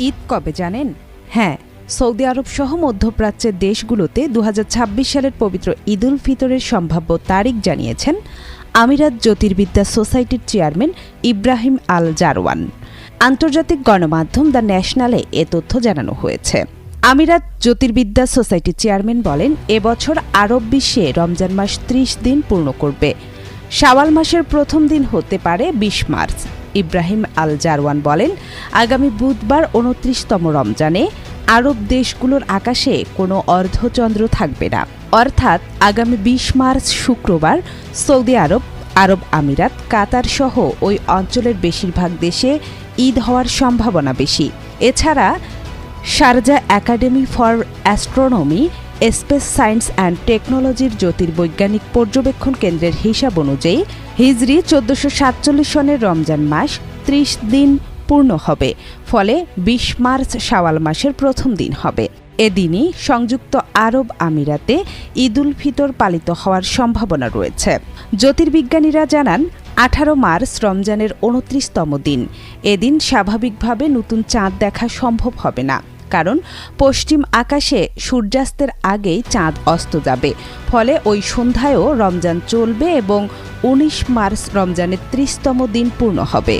ঈদ কবে জানেন? হ্যাঁ, সৌদি আরব সহ মধ্যপ্রাচ্যের দেশগুলোতে ২০২৬ সালের পবিত্র ঈদ উল ফিতরের সম্ভাব্য তারিখ জানিয়েছেন আমিরাত জ্যোতির্বিদ্যা সোসাইটির চেয়ারম্যান ইব্রাহিম আল জারওয়ান। আন্তর্জাতিক গণমাধ্যম দ্য ন্যাশনালে এ তথ্য জানানো হয়েছে। আমিরাত জ্যোতির্বিদ্যা সোসাইটির চেয়ারম্যান বলেন, এবছর আরব বিশ্বে রমজান মাস ৩০ দিন পূর্ণ করবে। শাওয়াল মাসের প্রথম দিন হতে পারে ২০ মার্চ। ইব্রাহিম আল জারওয়ান বলেন, আগামী বুধবার ২৯তম রমজানে আরব দেশগুলোর আকাশে কোনো অর্ধচন্দ্র থাকবে না। অর্থাৎ আগামী ২০ মার্চ শুক্রবার সৌদি আরব, আরব আমিরাত, কাতার সহ ওই অঞ্চলের বেশিরভাগ দেশে ঈদ হওয়ার সম্ভাবনা বেশি। এছাড়া Sharjah academy for astronomy, space science and টেকনোলজির জ্যোতির্বৈজ্ঞানিক পর্যবেক্ষণ কেন্দ্রের হিসাব অনুযায়ী হিজরি ১৪৪৭ সনের রমজান মাস ৩০ দিন পূর্ণ হবে। ফলে ২০ মার্চ শাওয়াল মাসের প্রথম দিন হবে। এদিনই সংযুক্ত আরব আমিরাতে ঈদ উল ফিতর পালিত হওয়ার সম্ভাবনা রয়েছে। জ্যোতির্বিজ্ঞানীরা জানান, ১৮ মার্চ রমজানের ২৯তম দিন। এদিন স্বাভাবিকভাবে নতুন চাঁদ দেখা সম্ভব হবে না, কারণ পশ্চিম আকাশে সূর্যাস্তের আগেই চাঁদ অস্ত যাবে। ফলে ওই সন্ধ্যায়ও রমজান চলবে এবং ১৯ মার্চ রমজানের ৩০তম দিন পূর্ণ হবে।